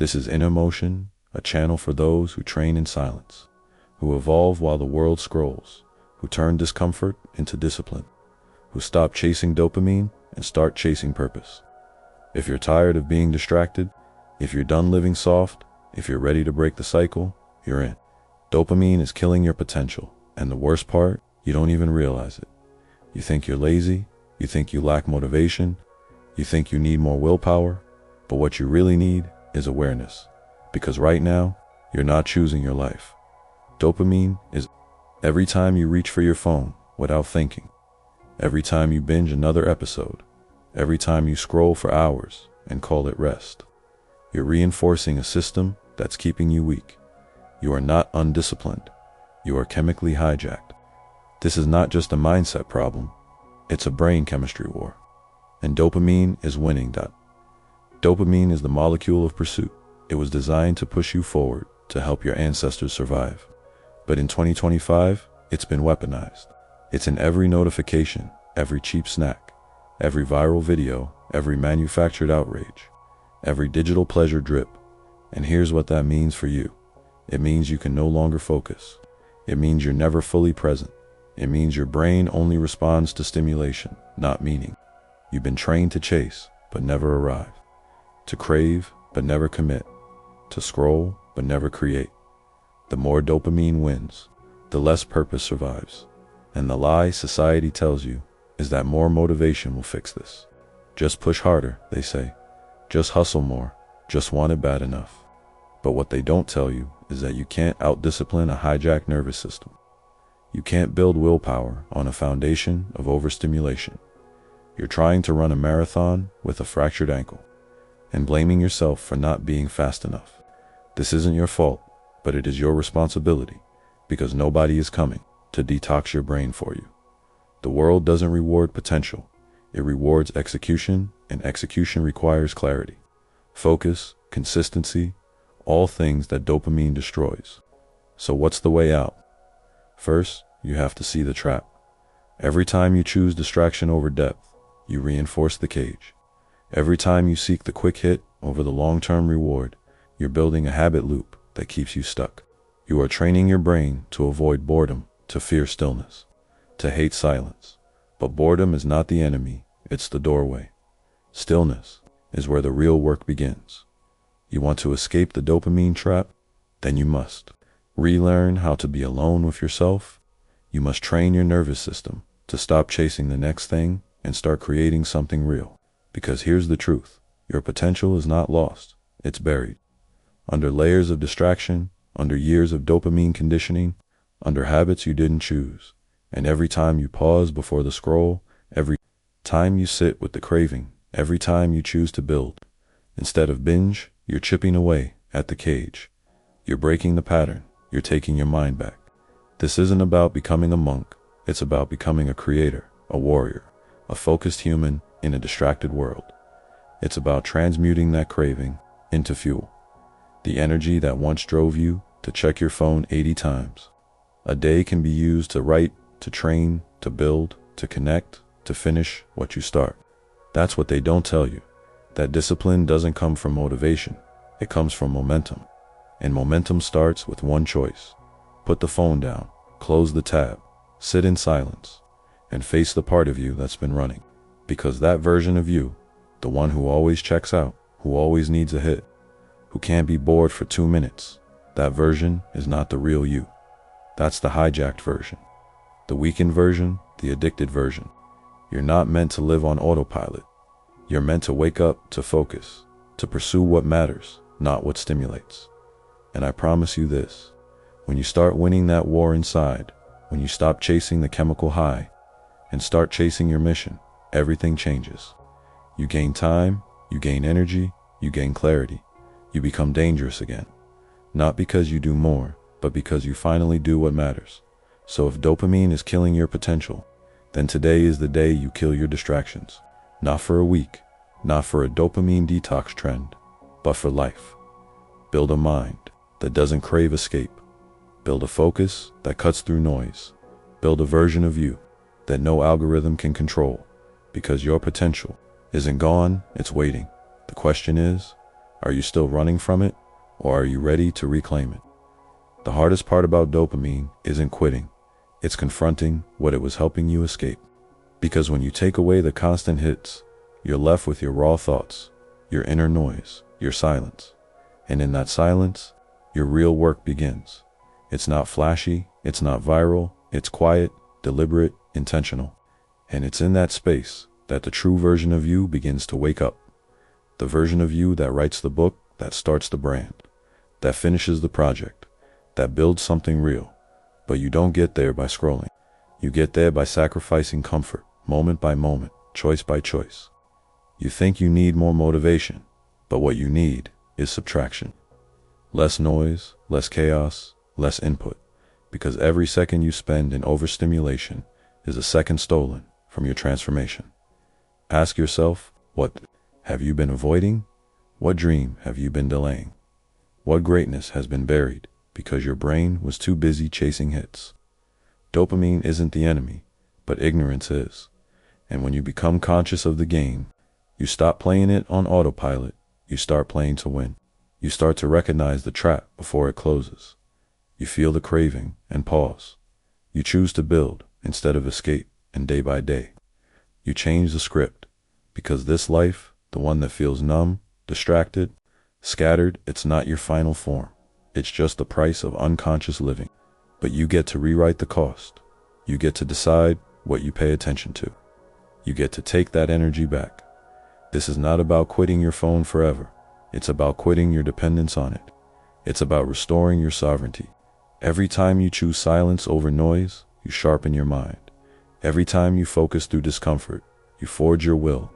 This is inner motion, a channel for those who train in silence, who evolve while the world scrolls, who turn discomfort into discipline, who stop chasing dopamine and start chasing purpose. If you're tired of being distracted, if you're done living soft, if you're ready to break the cycle, you're in. Dopamine is killing your potential, and the worst part, you don't even realize it. You think you're lazy, you think you lack motivation, you think you need more willpower, but what you really need is awareness. Because right now, you're not choosing your life. Dopamine is every time you reach for your phone without thinking, every time you binge another episode, every time you scroll for hours and call it rest. You're reinforcing a system that's keeping you weak. You are not undisciplined. You are chemically hijacked. This is not just a mindset problem. It's a brain chemistry war. And dopamine is winning. Dopamine is the molecule of pursuit. It was designed to push you forward, to help your ancestors survive. But in 2025, it's been weaponized. It's in every notification, every cheap snack, every viral video, every manufactured outrage, every digital pleasure drip. And here's what that means for you. It means you can no longer focus. It means you're never fully present. It means your brain only responds to stimulation, not meaning. You've been trained to chase, but never arrive. To crave, but never commit. To scroll, but never create. The more dopamine wins, the less purpose survives. And the lie society tells you is that more motivation will fix this. Just push harder, they say. Just hustle more. Just want it bad enough. But what they don't tell you is that you can't outdiscipline a hijacked nervous system. You can't build willpower on a foundation of overstimulation. You're trying to run a marathon with a fractured ankle and blaming yourself for not being fast enough. This isn't your fault, but it is your responsibility, because nobody is coming to detox your brain for you. The world doesn't reward potential. It rewards execution, and execution requires clarity, focus, consistency, all things that dopamine destroys. So what's the way out? First, you have to see the trap. Every time you choose distraction over depth, you reinforce the cage. Every time you seek the quick hit over the long-term reward, you're building a habit loop that keeps you stuck. You are training your brain to avoid boredom, to fear stillness, to hate silence. But boredom is not the enemy, it's the doorway. Stillness is where the real work begins. You want to escape the dopamine trap? Then you must relearn how to be alone with yourself. You must train your nervous system to stop chasing the next thing and start creating something real. Because here's the truth. Your potential is not lost. It's buried. Under layers of distraction, under years of dopamine conditioning, under habits you didn't choose. And every time you pause before the scroll, every time you sit with the craving, every time you choose to build, instead of binge, you're chipping away at the cage. You're breaking the pattern. You're taking your mind back. This isn't about becoming a monk. It's about becoming a creator, a warrior, a focused human in a distracted world. It's about transmuting that craving into fuel. The energy that once drove you to check your phone 80 times. A day can be used to write, to train, to build, to connect, to finish what you start. That's what they don't tell you. That discipline doesn't come from motivation. It comes from momentum. And momentum starts with one choice. Put the phone down, close the tab, sit in silence, and face the part of you that's been running. Because that version of you, the one who always checks out, who always needs a hit, who can't be bored for 2 minutes, that version is not the real you. That's the hijacked version. The weakened version, the addicted version. You're not meant to live on autopilot. You're meant to wake up, to focus, to pursue what matters, not what stimulates. And I promise you this, when you start winning that war inside, when you stop chasing the chemical high and start chasing your mission, everything changes. You gain time, you gain energy, you gain clarity. You become dangerous again. Not because you do more, but because you finally do what matters. So if dopamine is killing your potential, then today is the day you kill your distractions. Not for a week, not for a dopamine detox trend, but for life. Build a mind that doesn't crave escape. Build a focus that cuts through noise. Build a version of you that no algorithm can control, because your potential isn't gone, it's waiting. The question is, Are you still running from it, or are you ready to reclaim it? The hardest part about dopamine isn't quitting. It's confronting what it was helping you escape. Because when you take away the constant hits, you're left with your raw thoughts, your inner noise, your silence. And in that silence, your real work begins. It's not flashy, it's not viral, it's quiet, deliberate, intentional. And it's in that space that the true version of you begins to wake up. The version of you that writes the book, that starts the brand, that finishes the project, that builds something real. But you don't get there by scrolling. You get there by sacrificing comfort, moment by moment, choice by choice. You think you need more motivation, but what you need is subtraction. Less noise, less chaos, less input, because every second you spend in overstimulation is a second stolen from your transformation. Ask yourself, what have you been avoiding? What dream have you been delaying? What greatness has been buried because your brain was too busy chasing hits? Dopamine isn't the enemy, but ignorance is. And when you become conscious of the game, you stop playing it on autopilot, you start playing to win. You start to recognize the trap before it closes. You feel the craving and pause. You choose to build instead of escape, and day by day, you change the script, because this life, the one that feels numb, distracted, scattered, it's not your final form. It's just the price of unconscious living. But you get to rewrite the cost. You get to decide what you pay attention to. You get to take that energy back. This is not about quitting your phone forever. It's about quitting your dependence on it. It's about restoring your sovereignty. Every time you choose silence over noise, you sharpen your mind. Every time you focus through discomfort, you forge your will.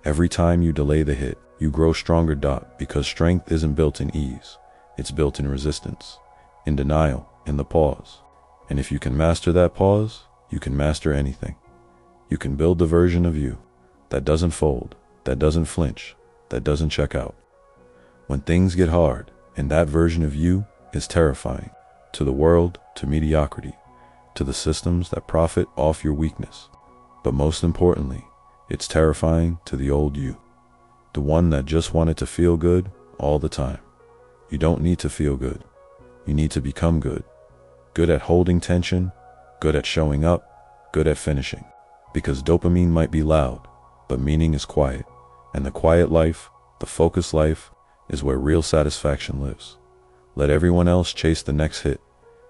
Every time you delay the hit, you grow stronger. Because strength isn't built in ease. It's built in resistance, in denial, in the pause. And if you can master that pause, you can master anything. You can build the version of you that doesn't fold, that doesn't flinch, that doesn't check out. When things get hard, and that version of you is terrifying to the world, to mediocrity, to the systems that profit off your weakness. But most importantly, it's terrifying to the old you, the one that just wanted to feel good all the time. You don't need to feel good. You need to become good. Good at holding tension, good at showing up, good at finishing. Because dopamine might be loud, but meaning is quiet. And the quiet life, the focused life, is where real satisfaction lives. Let everyone else chase the next hit.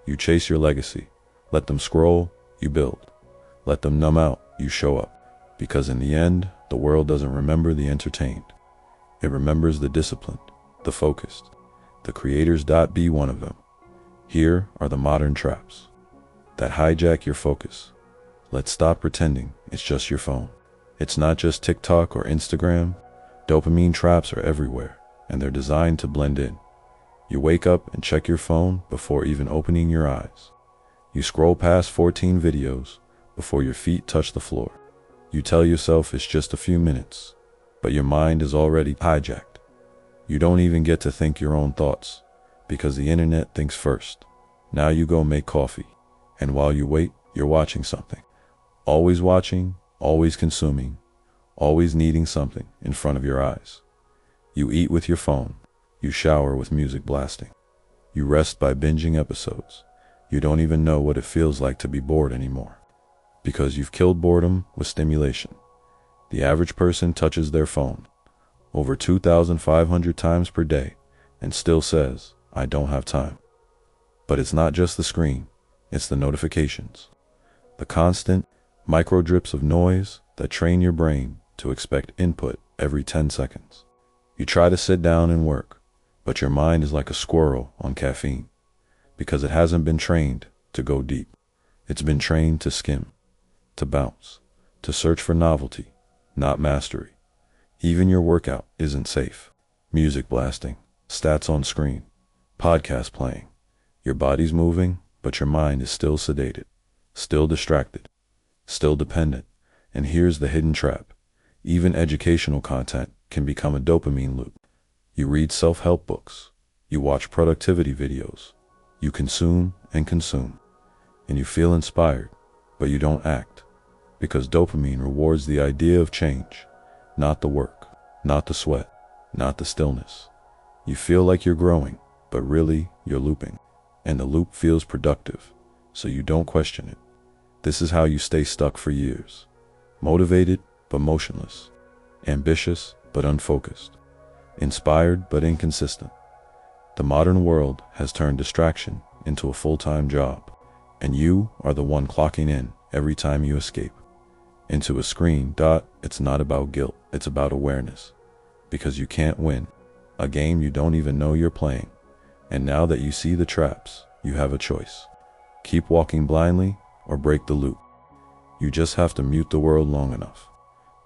You chase your legacy. Let them scroll, you build. Let them numb out, you show up. Because in the end, the world doesn't remember the entertained. It remembers the disciplined, the focused. The creators. Be one of them. Here are the modern traps that hijack your focus. Let's stop pretending it's just your phone. It's not just TikTok or Instagram. Dopamine traps are everywhere, and they're designed to blend in. You wake up and check your phone before even opening your eyes. You scroll past 14 videos before your feet touch the floor. You tell yourself it's just a few minutes, but your mind is already hijacked. You don't even get to think your own thoughts, because the internet thinks first. Now you go make coffee, and while you wait, you're watching something. Always watching, always consuming, always needing something in front of your eyes. You eat with your phone. You shower with music blasting. You rest by binging episodes. You don't even know what it feels like to be bored anymore, because you've killed boredom with stimulation. The average person touches their phone over 2,500 times per day and still says, "I don't have time." But it's not just the screen, it's the notifications. The constant micro drips of noise that train your brain to expect input every 10 seconds. You try to sit down and work, but your mind is like a squirrel on caffeine, because it hasn't been trained to go deep. It's been trained to skim, to bounce, to search for novelty, not mastery. Even your workout isn't safe. Music blasting, stats on screen, podcast playing. Your body's moving, but your mind is still sedated, still distracted, still dependent. And here's the hidden trap. Even educational content can become a dopamine loop. You read self-help books. You watch productivity videos. You consume and consume. And you feel inspired, but you don't act. Because dopamine rewards the idea of change, not the work, not the sweat, not the stillness. You feel like you're growing, but really, you're looping. And the loop feels productive, so you don't question it. This is how you stay stuck for years. Motivated, but motionless. Ambitious, but unfocused. Inspired, but inconsistent. The modern world has turned distraction into a full-time job, and you are the one clocking in every time you escape. Into a screen. It's not about guilt, it's about awareness. Because you can't win a game you don't even know you're playing. And now that you see the traps, you have a choice. Keep walking blindly or break the loop. You just have to mute the world long enough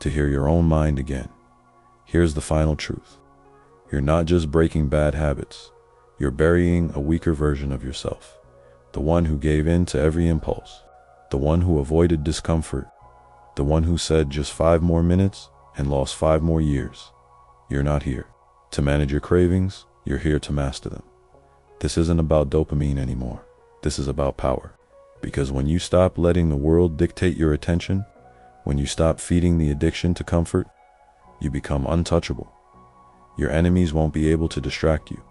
to hear your own mind again. Here's the final truth. You're not just breaking bad habits. You're burying a weaker version of yourself. The one who gave in to every impulse. The one who avoided discomfort. The one who said just 5 more minutes and lost 5 more years. You're not here to manage your cravings. You're here to master them. This isn't about dopamine anymore. This is about power. Because when you stop letting the world dictate your attention, when you stop feeding the addiction to comfort, you become untouchable. Your enemies won't be able to distract you.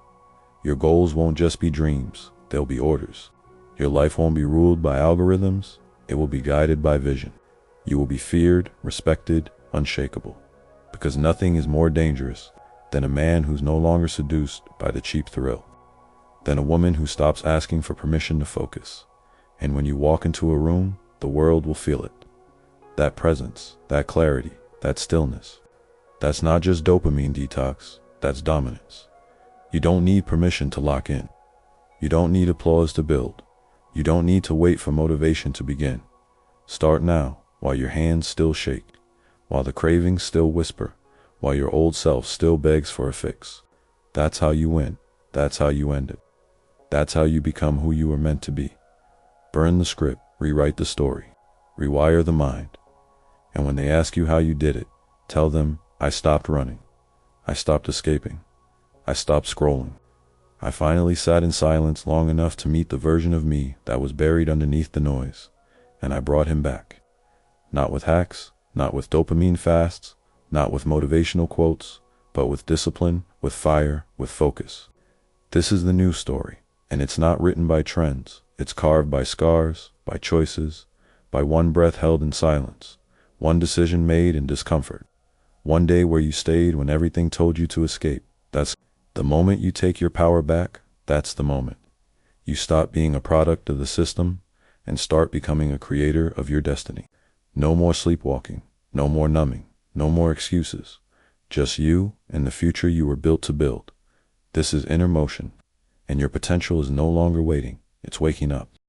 Your goals won't just be dreams, they'll be orders. Your life won't be ruled by algorithms, it will be guided by vision. You will be feared, respected, unshakable. Because nothing is more dangerous than a man who's no longer seduced by the cheap thrill. Than a woman who stops asking for permission to focus. And when you walk into a room, the world will feel it. That presence, that clarity, that stillness. That's not just dopamine detox, that's dominance. You don't need permission to lock in. You don't need applause to build. You don't need to wait for motivation to begin. Start now, while your hands still shake, while the cravings still whisper, while your old self still begs for a fix. That's how you win. That's how you end it. That's how you become who you were meant to be. Burn the script, rewrite the story, rewire the mind. And when they ask you how you did it, tell them, I stopped running. I stopped escaping. I stopped scrolling. I finally sat in silence long enough to meet the version of me that was buried underneath the noise. And I brought him back. Not with hacks, not with dopamine fasts, not with motivational quotes, but with discipline, with fire, with focus. This is the new story, and it's not written by trends. It's carved by scars, by choices, by one breath held in silence, one decision made in discomfort, one day where you stayed when everything told you to escape. That's the moment you take your power back. That's the moment you stop being a product of the system and start becoming a creator of your destiny. No more sleepwalking, no more numbing, no more excuses. Just you and the future you were built to build. This is inner motion, and your potential is no longer waiting, it's waking up.